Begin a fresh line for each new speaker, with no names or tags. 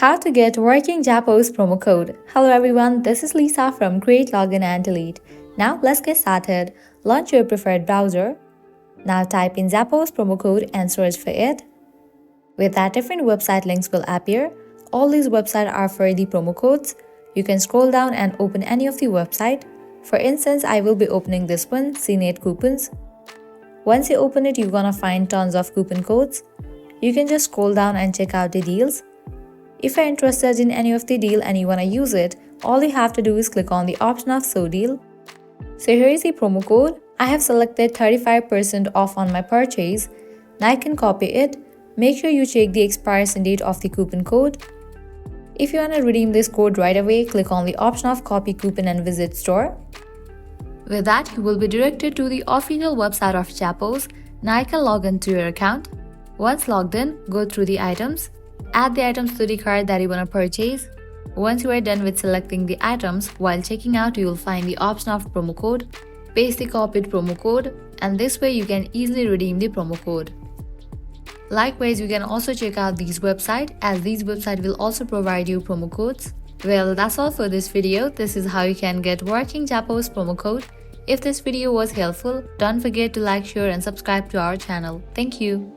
How to get working Zappos promo code. Hello everyone, this is Lisa from Create, Login and Delete. Now let's get started. Launch your preferred browser. Now type in Zappos promo code and search for it. With that, different website links will appear. All these websites are for the promo codes. You can scroll down and open any of the website. For instance, I will be opening this one, CNET Coupons. Once you open it, you're gonna find tons of coupon codes. You can just scroll down and check out the deals. If you're interested in any of the deal and you wanna use it, all you have to do is click on the option of Show Deal. So here is the promo code. I have selected 35% off on my purchase. Now I can copy it. Make sure you check the expiration date of the coupon code. If you want to redeem this code right away, click on the option of Copy Coupon and Visit Store. With that, you will be directed to the official website of Zappos. Now you can log into your account. Once logged in, go through the items. Add the items to the cart that you want to purchase. Once you are done with selecting the items, while checking out, you will find the option of promo code. Paste the copied promo code, and this way you can easily redeem the promo code. Likewise, you can also check out these websites, as these websites will also provide you promo codes. Well, that's all for this video. This is how you can get working Zappos promo code. If this video was helpful, don't forget to like, share and subscribe to our channel. Thank you.